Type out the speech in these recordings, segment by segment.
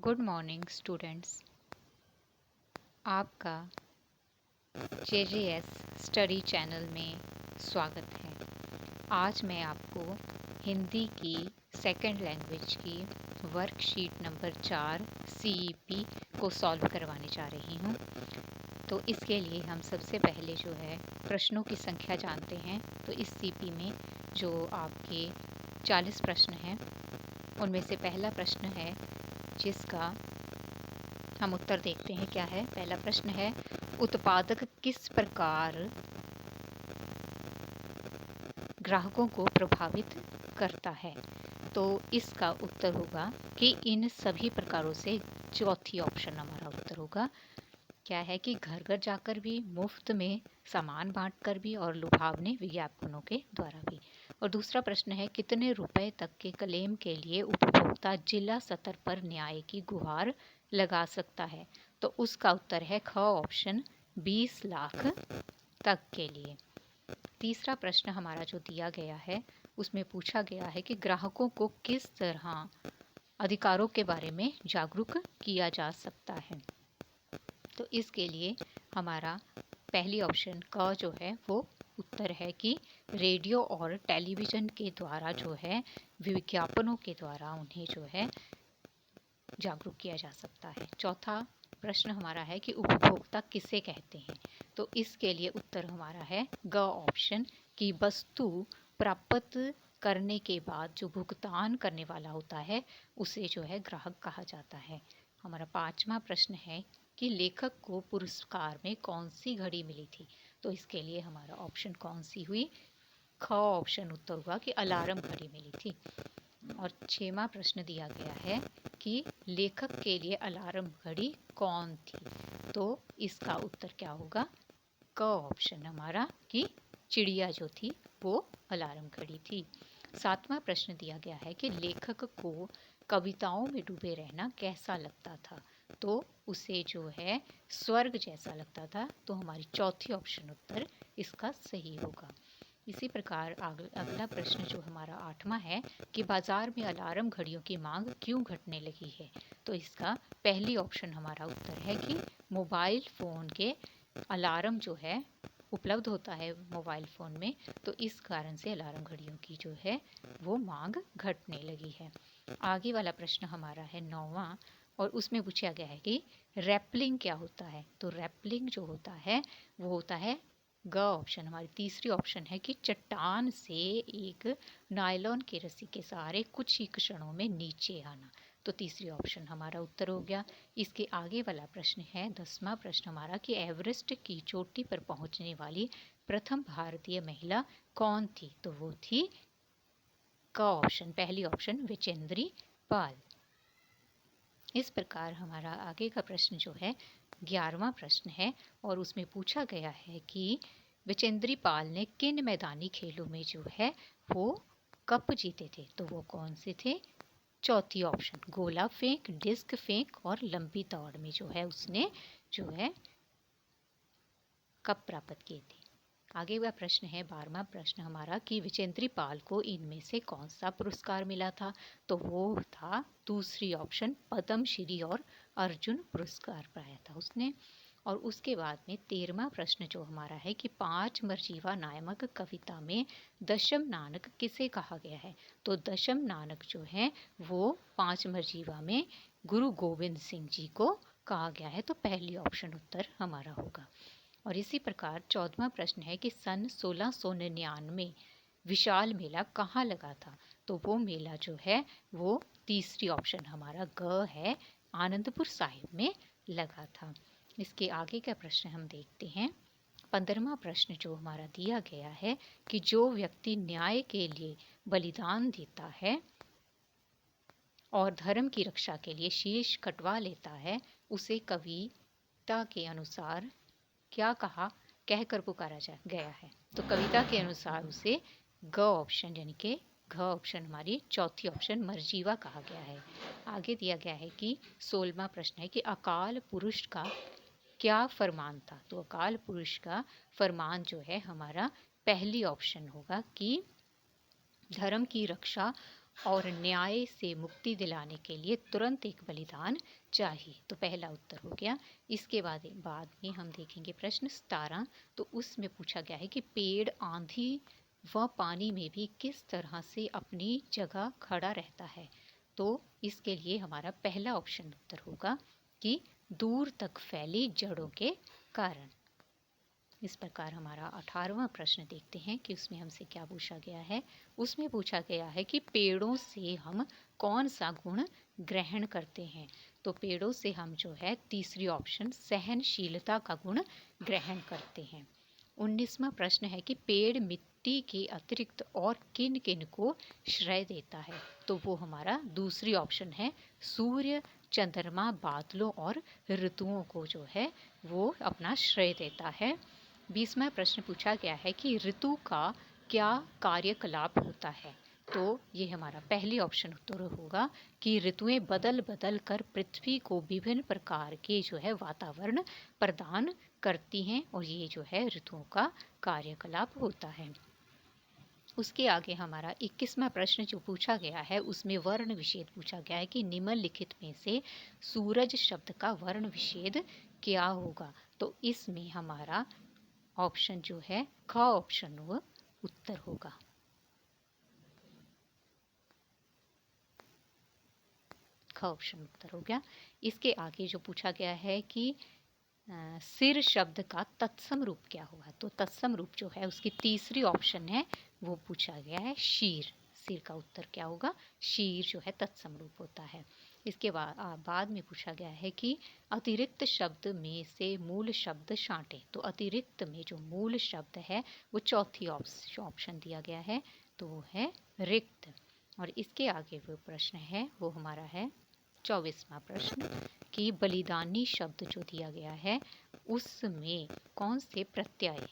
Good morning students. आपका JJS study channel में स्वागत है। आज मैं आपको हिंदी की सेकंड लैंग्वेज की वर्कशीट नंबर 4 CEP को सॉल्व करवाने जा रही हूँ। तो इसके लिए हम सबसे पहले जो है प्रश्नों की संख्या जानते हैं। तो इस CP में जो आपके 40 प्रश्न हैं उनमें से पहला प्रश्न है जिसका हम उत्तर देखते हैं क्या है। पहला प्रश्न है, उत्पादक किस प्रकार ग्राहकों को प्रभावित करता है। तो इसका उत्तर होगा कि इन सभी प्रकारों से चौथी ऑप्शन हमारा उत्तर होगा। क्या है कि घर घर जाकर भी, मुफ्त में सामान बांटकर भी और लुभावने विज्ञापनों के द्वारा भी। और दूसरा प्रश्न है, कितने रुपए तक के क्लेम के लिए उपभोक्ता जिला स्तर पर न्याय की गुहार लगा सकता है। तो उसका उत्तर है ख ऑप्शन 20 लाख तक के लिए। तीसरा प्रश्न हमारा जो दिया गया है उसमें पूछा गया है कि ग्राहकों को किस तरह अधिकारों के बारे में जागरूक किया जा सकता है। तो इसके लिए हमारा पहली ऑप्शन का जो है वो उत्तर है कि रेडियो और टेलीविज़न के द्वारा जो है विज्ञापनों के द्वारा उन्हें जो है जागरूक किया जा सकता है। चौथा प्रश्न हमारा है कि उपभोक्ता किसे कहते हैं। तो इसके लिए उत्तर हमारा है ग ऑप्शन कि वस्तु प्राप्त करने के बाद जो भुगतान करने वाला होता है उसे जो है ग्राहक कहा जाता है। हमारा पांचवा प्रश्न है कि लेखक को पुरस्कार में कौन सी घड़ी मिली थी। तो इसके लिए हमारा ऑप्शन कौन सी हुई, ख ऑप्शन उत्तर हुआ कि अलार्म घड़ी मिली थी। और छठवां प्रश्न दिया गया है कि लेखक के लिए अलार्म घड़ी कौन थी। तो इसका उत्तर क्या होगा, क ऑप्शन हमारा कि चिड़िया जो थी वो अलार्म घड़ी थी। सातवां प्रश्न दिया गया है कि लेखक को कविताओं में डूबे रहना कैसा लगता था। तो उसे जो है स्वर्ग जैसा लगता था। तो हमारी चौथी ऑप्शन उत्तर इसका सही होगा। इसी प्रकार अगला प्रश्न जो हमारा आठवां है कि बाजार में अलार्म घड़ियों की मांग क्यों घटने लगी है। तो इसका पहली ऑप्शन हमारा उत्तर है कि मोबाइल फ़ोन के अलार्म जो है उपलब्ध होता है मोबाइल फ़ोन में, तो इस कारण से अलार्म घड़ियों की जो है वो मांग घटने लगी है। आगे वाला प्रश्न हमारा है 9वां और उसमें पूछा गया है कि रैपलिंग क्या होता है। तो रैपलिंग जो होता है वो होता है ग ऑप्शन हमारी तीसरी ऑप्शन है कि चट्टान से एक नायलॉन की रस्सी के सहारे कुछ ही क्षणों में नीचे आना। तो तीसरी ऑप्शन हमारा उत्तर हो गया। इसके आगे वाला प्रश्न है 10वां प्रश्न हमारा कि एवरेस्ट की चोटी पर पहुंचने वाली प्रथम भारतीय महिला कौन थी। तो वो थी क ऑप्शन पहली ऑप्शन विजेंद्री पाल। इस प्रकार हमारा आगे का प्रश्न जो है 11वां प्रश्न है और उसमें पूछा गया है कि विजेंद्री पाल ने किन मैदानी खेलों में जो है वो कप जीते थे। तो वो कौन से थे। चौथी ऑप्शन गोला फेंक, डिस्क फेंक और लंबी दौड़ में जो है उसने जो है कप प्राप्त किए थे। आगे वह प्रश्न है 12वां प्रश्न हमारा कि विजेंद्री पाल को इनमें से कौन सा पुरस्कार मिला था। तो वो था दूसरी ऑप्शन पद्मश्री और अर्जुन पुरस्कार पाया था उसने। और उसके बाद में 13वां प्रश्न जो हमारा है कि 5 मरजीवा नामक कविता में दशम नानक किसे कहा गया है। तो दशम नानक जो है वो 5 मरजीवा में गुरु गोविंद सिंह जी को कहा गया है। तो पहली ऑप्शन उत्तर हमारा होगा। और इसी प्रकार 14वां प्रश्न है कि सन 1699 विशाल मेला कहाँ लगा था। तो वो मेला जो है वो तीसरी ऑप्शन हमारा ग है आनंदपुर साहिब में लगा था। इसके आगे का प्रश्न हम देखते हैं 15वां प्रश्न जो हमारा दिया गया है कि जो व्यक्ति न्याय के लिए बलिदान देता है और धर्म की रक्षा के लिए शीश कटवा लेता है उसे कविता के अनुसार क्या कहा कहकर पुकारा गया है। तो कविता के अनुसार उसे ग ऑप्शन यानी कि घ ऑप्शन हमारी चौथी ऑप्शन मरजीवा कहा गया है। आगे दिया गया है कि 16वां प्रश्न है कि अकाल पुरुष का क्या फरमान था। तो अकाल पुरुष का फरमान जो है हमारा पहली ऑप्शन होगा कि धर्म की रक्षा और न्याय से मुक्ति दिलाने के लिए तुरंत एक बलिदान चाहिए। तो पहला उत्तर हो गया। इसके बाद में हम देखेंगे प्रश्न 17। तो उसमें पूछा गया है कि पेड़ आंधी व पानी में भी किस तरह से अपनी जगह खड़ा रहता है। तो इसके लिए हमारा पहला ऑप्शन उत्तर होगा कि दूर तक फैली जड़ों के कारण। इस प्रकार हमारा 18वां प्रश्न देखते हैं कि उसमें हमसे क्या पूछा गया है। उसमें पूछा गया है कि पेड़ों से हम कौन सा गुण ग्रहण करते हैं। तो पेड़ों से हम जो है तीसरी ऑप्शन सहनशीलता का गुण ग्रहण करते हैं। 19वां प्रश्न है कि पेड़ मिट्टी के अतिरिक्त और किन किन को श्रेय देता है। तो वो हमारा दूसरी ऑप्शन है सूर्य, चंद्रमा, बादलों और ऋतुओं को जो है वो अपना श्रेय देता है। 20वां प्रश्न पूछा गया है कि ऋतु का क्या कार्यकलाप होता है। तो ये हमारा पहले ऑप्शन उत्तर होगा कि ऋतुएं बदल बदल कर पृथ्वी को विभिन्न प्रकार के जो है वातावरण प्रदान करती हैं और ये जो है ऋतुओं का कार्यकलाप होता है। उसके आगे हमारा 21वां प्रश्न जो पूछा गया है उसमें वर्ण विशेद पूछा गया है कि निम्नलिखित में से सूरज शब्द का वर्ण विशेद क्या होगा। तो इसमें हमारा ऑप्शन जो है ख ऑप्शन वो उत्तर होगा। ख ऑप्शन उत्तर हो गया। इसके आगे जो पूछा गया है कि सिर शब्द का तत्सम रूप क्या होगा। तो तत्सम रूप जो है उसकी तीसरी ऑप्शन है वो पूछा गया है शीर। सिर का उत्तर क्या होगा, शीर जो है तत्सम रूप होता है। इसके बाद में पूछा गया है कि अतिरिक्त शब्द में से मूल शब्द छांटे। तो अतिरिक्त में जो मूल शब्द है वो चौथी ऑप्शन दिया गया है तो वो है रिक्त। और इसके आगे वो प्रश्न है वो हमारा है 24वां प्रश्न कि बलिदानी शब्द जो दिया गया है उसमें कौन से प्रत्यय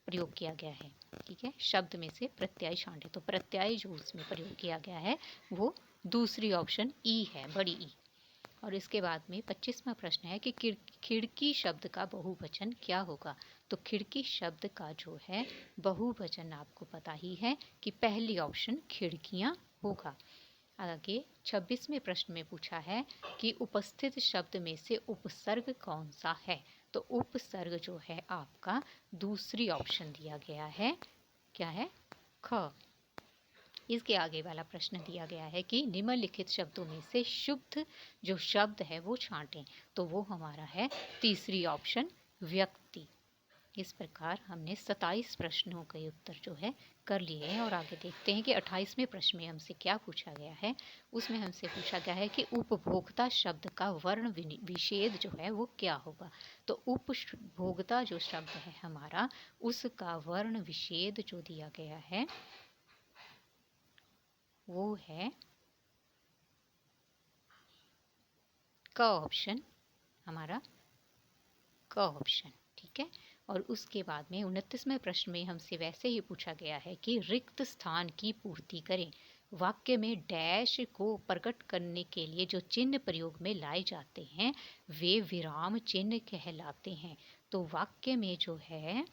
प्रयोग किया गया है। ठीक है, शब्द में से प्रत्यय छांटे। तो प्रत्यय जो उसमें प्रयोग किया गया है वो दूसरी ऑप्शन ई है, बड़ी ई। और इसके बाद में 25वां प्रश्न है कि खिड़की शब्द का बहुवचन क्या होगा। तो खिड़की शब्द का जो है बहुवचन आपको पता ही है कि पहली ऑप्शन खिड़कियां होगा। आगे 26वें प्रश्न में पूछा है कि उपस्थित शब्द में से उपसर्ग कौन सा है। तो उपसर्ग जो है आपका दूसरी ऑप्शन दिया गया है, क्या है, ख। इसके आगे वाला प्रश्न दिया गया है कि निम्नलिखित शब्दों में से शुद्ध जो शब्द है वो छांटें। तो वो हमारा है तीसरी ऑप्शन व्यक्ति। इस प्रकार हमने 27 प्रश्नों के उत्तर जो है कर लिए हैं। और आगे देखते हैं कि 28वें प्रश्न में हमसे क्या पूछा गया है। उसमें हमसे पूछा गया है कि उपभोक्ता शब्द का वर्ण विशेद जो है वो क्या होगा। तो उपभोक्ता जो शब्द है हमारा उसका वर्ण विशेद जो दिया गया है वो है क ऑप्शन, हमारा क ऑप्शन। ठीक है। और उसके बाद में 29वें प्रश्न में हमसे वैसे ही पूछा गया है कि रिक्त स्थान की पूर्ति करें। वाक्य में डैश को प्रकट करने के लिए जो चिन्ह प्रयोग में लाए जाते हैं वे विराम चिन्ह कहलाते हैं। तो वाक्य में जो है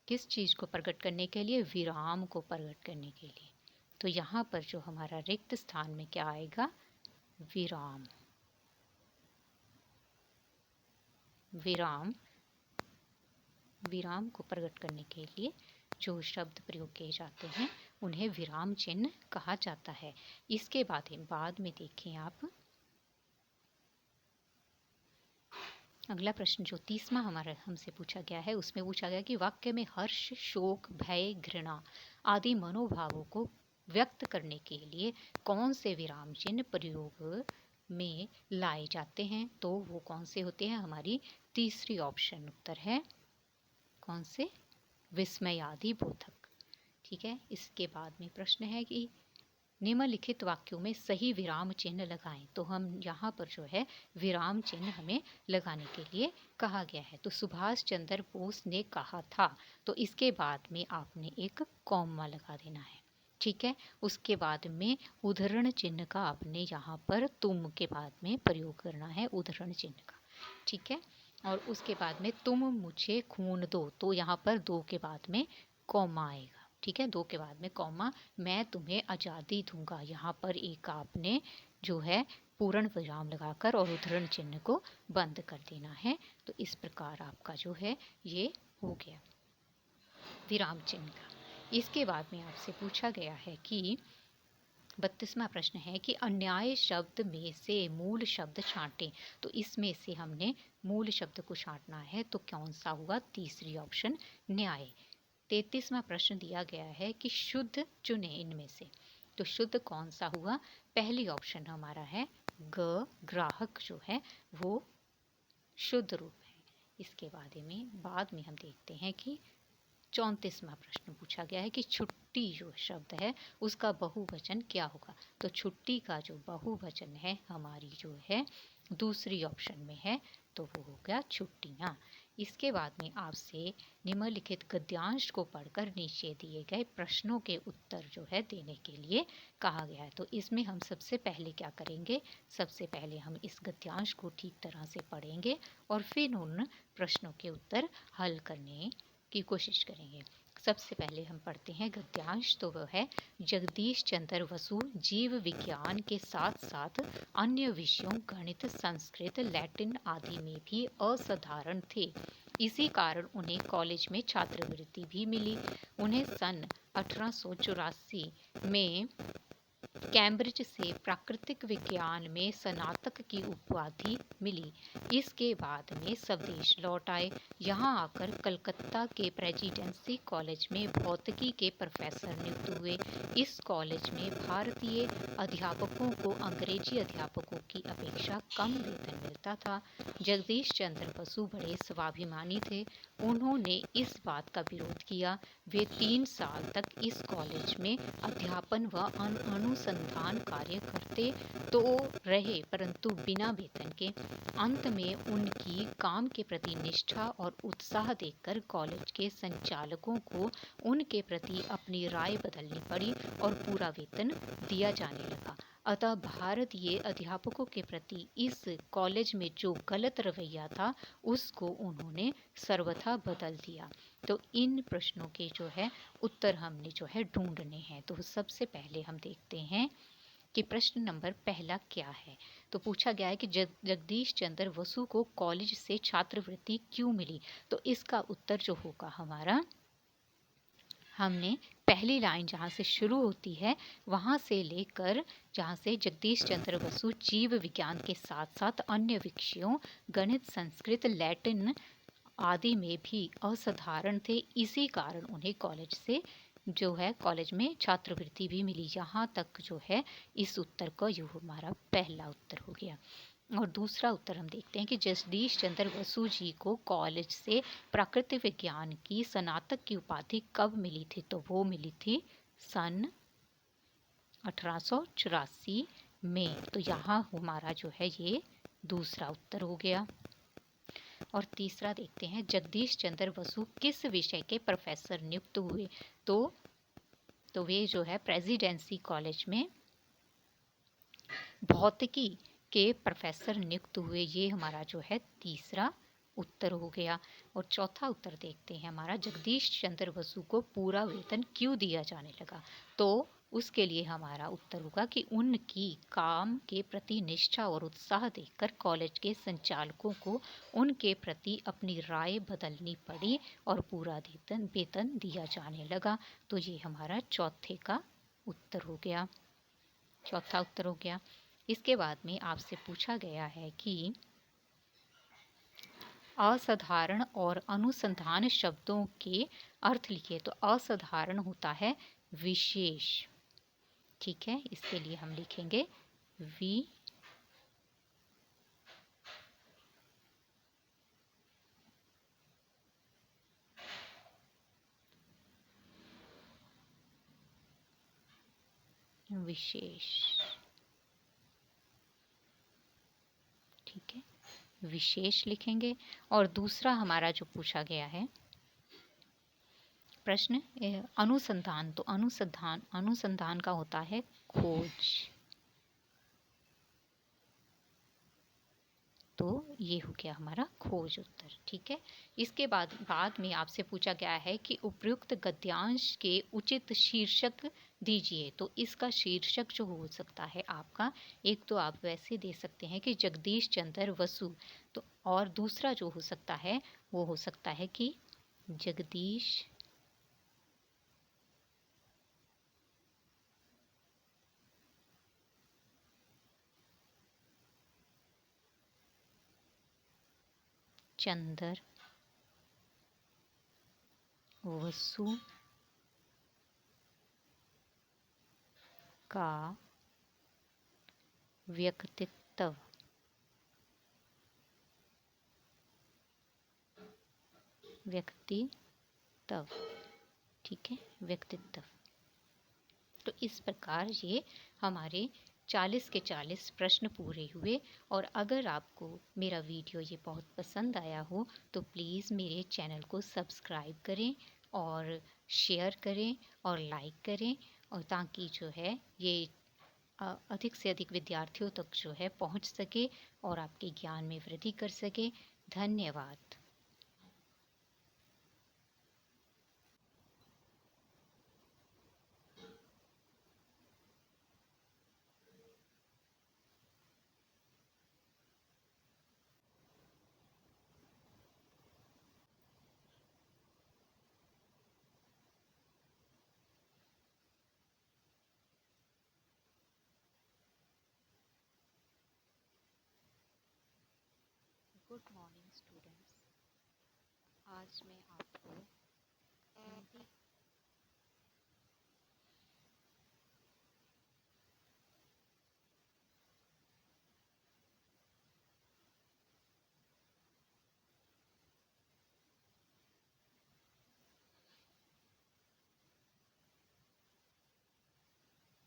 किस चीज को प्रकट करने के लिए, विराम को प्रकट करने के लिए। तो यहाँ पर जो हमारा रिक्त स्थान में क्या आएगा, विराम। विराम, विराम को प्रकट करने के लिए जो शब्द प्रयोग किए जाते हैं उन्हें विराम चिन्ह कहा जाता है। इसके बाद में देखें आप अगला प्रश्न जो 30वां हमारा हमसे पूछा गया है उसमें पूछा गया कि वाक्य में हर्ष, शोक, भय, घृणा आदि मनोभावों को व्यक्त करने के लिए कौन से विराम चिन्ह प्रयोग में लाए जाते हैं। तो वो कौन से होते हैं, हमारी तीसरी ऑप्शन उत्तर है कौन से, विस्मयादि बोधक। ठीक है। इसके बाद में प्रश्न है कि निम्नलिखित वाक्यों में सही विराम चिन्ह लगाएं। तो हम यहाँ पर जो है विराम चिन्ह हमें लगाने के लिए कहा गया है। तो सुभाष चंद्र बोस ने कहा था, तो इसके बाद में आपने एक कॉमा लगा देना है। ठीक है। उसके बाद में उद्धरण चिन्ह का आपने यहाँ पर तुम के बाद में प्रयोग करना है, उद्धरण चिन्ह का। ठीक है। और उसके बाद में तुम मुझे खून दो, तो यहाँ पर दो के बाद में कॉमा आएगा। ठीक है, 2 के बाद में कॉमा, मैं तुम्हें आज़ादी दूंगा। यहाँ पर एक आपने जो है पूर्ण विराम लगाकर और उद्धरण चिन्ह को बंद कर देना है। तो इस प्रकार आपका जो है ये हो गया विराम चिन्ह का। इसके बाद में आपसे पूछा गया है कि 32वां प्रश्न है कि अन्याय शब्द में से मूल शब्द छांटें। तो इसमें से हमने मूल शब्द को छांटना है, तो कौन सा हुआ? तीसरी ऑप्शन न्याय। 33वां प्रश्न दिया गया है कि शुद्ध चुने इनमें से। तो शुद्ध कौन सा हुआ? पहली ऑप्शन हमारा है ग्राहक जो है वो शुद्ध रूप है। इसके बाद में हम देखते हैं कि 34वां प्रश्न पूछा गया है कि छुट्टी जो शब्द है उसका बहुवचन क्या होगा? तो छुट्टी का जो बहुवचन है हमारी जो है दूसरी ऑप्शन में है, तो वो हो गया छुट्टियाँ। इसके बाद में आपसे निम्नलिखित गद्यांश को पढ़कर नीचे दिए गए प्रश्नों के उत्तर जो है देने के लिए कहा गया है। तो इसमें हम सबसे पहले क्या करेंगे? सबसे पहले हम इस गद्यांश को ठीक तरह से पढ़ेंगे और फिर उन प्रश्नों के उत्तर हल करने की कोशिश करेंगे। सबसे पहले हम पढ़ते हैं गद्यांश, तो वह है जगदीश चंद्र बसु जीव विज्ञान के साथ साथ अन्य विषयों गणित, संस्कृत, लैटिन आदि में भी असाधारण थे। इसी कारण उन्हें कॉलेज में छात्रवृत्ति भी मिली। उन्हें सन 1884 में कैम्ब्रिज से प्राकृतिक विज्ञान में स्नातक की उपाधि मिली। इसके बाद में स्वदेश लौट आए। यहाँ आकर कलकत्ता के प्रेसिडेंसी कॉलेज में भौतिकी के प्रोफेसर नियुक्त हुए। इस कॉलेज में भारतीय अध्यापकों को अंग्रेजी अध्यापकों की अपेक्षा कम वेतन मिलता था। जगदीश चंद्र बसु बड़े स्वाभिमानी थे। उन्होंने इस बात का विरोध किया। वे 3 साल तक इस कॉलेज में अध्यापन व अनुसंधान कार्य करते तो रहे, परंतु बिना वेतन के। अंत में उनकी काम के प्रति निष्ठा और उत्साह देखकर कॉलेज के संचालकों को उनके प्रति अपनी राय बदलनी पड़ी और पूरा वेतन दिया जाने लगा। अतः भारतीय अध्यापकों के प्रति इस कॉलेज में जो गलत रवैया था उसको उन्होंने सर्वथा बदल दिया। तो इन प्रश्नों के जो है उत्तर हमने जो है ढूंढने हैं। तो सबसे पहले हम देखते हैं कि प्रश्न नंबर पहला क्या है। तो पूछा गया है कि जगदीश चंद्र बसु को कॉलेज से छात्रवृत्ति क्यों मिली? तो इसका उत्तर जो होगा हमारा, हमने पहली लाइन जहाँ से शुरू होती है वहाँ से लेकर जहाँ से जगदीश चंद्र बसु जीव विज्ञान के साथ साथ अन्य विषयों गणित, संस्कृत, लैटिन आदि में भी असाधारण थे, इसी कारण उन्हें कॉलेज में छात्रवृत्ति भी मिली। यहाँ तक जो है इस उत्तर का ये हमारा पहला उत्तर हो गया। और दूसरा उत्तर हम देखते हैं कि जगदीश चंद्र बसु जी को कॉलेज से प्राकृतिक विज्ञान की स्नातक की उपाधि कब मिली थी? तो वो मिली थी सन 1884 में। तो यहाँ हमारा जो है ये दूसरा उत्तर हो गया। और तीसरा देखते हैं जगदीश चंद्र बसु किस विषय के प्रोफेसर नियुक्त हुए? तो वे जो है प्रेसिडेंसी कॉलेज में भौतिकी के प्रोफेसर नियुक्त हुए। ये हमारा जो है तीसरा उत्तर हो गया। और चौथा उत्तर देखते हैं हमारा जगदीश चंद्र बसु को पूरा वेतन क्यों दिया जाने लगा? तो उसके लिए हमारा उत्तर होगा कि उनकी काम के प्रति निष्ठा और उत्साह देखकर कॉलेज के संचालकों को उनके प्रति अपनी राय बदलनी पड़ी और पूरा वेतन दिया जाने लगा। तो ये हमारा चौथे का उत्तर हो गया, चौथा उत्तर हो गया। इसके बाद में आपसे पूछा गया है कि असाधारण और अनुसंधान शब्दों के अर्थ लिखिए। तो असाधारण होता है विशेष, ठीक है, इसके लिए हम लिखेंगे विशेष, ठीक है, विशेष लिखेंगे। और दूसरा हमारा जो पूछा गया है प्रश्न अनुसंधान, तो अनुसंधान का होता है खोज। तो तो ये हो गया हमारा खोज उत्तर। ठीक है, इसके बाद में आपसे पूछा गया है कि उपयुक्त गद्यांश के उचित शीर्षक दीजिए। तो इसका शीर्षक जो हो सकता है आपका, एक तो आप वैसे दे सकते हैं कि जगदीश चंद्र बसु, तो और दूसरा जो हो सकता है वो हो सकता है कि जगदीश चंद्र बसु का व्यक्तित्व ठीक है, व्यक्तित्व। तो इस प्रकार ये हमारे 40 के 40 प्रश्न पूरे हुए। और अगर आपको मेरा वीडियो ये बहुत पसंद आया हो तो प्लीज़ मेरे चैनल को सब्सक्राइब करें और शेयर करें और लाइक करें, और ताकि जो है ये अधिक से अधिक विद्यार्थियों तक जो है पहुंच सके और आपके ज्ञान में वृद्धि कर सके। धन्यवाद। Good morning students. आज मैं आपको हिंदी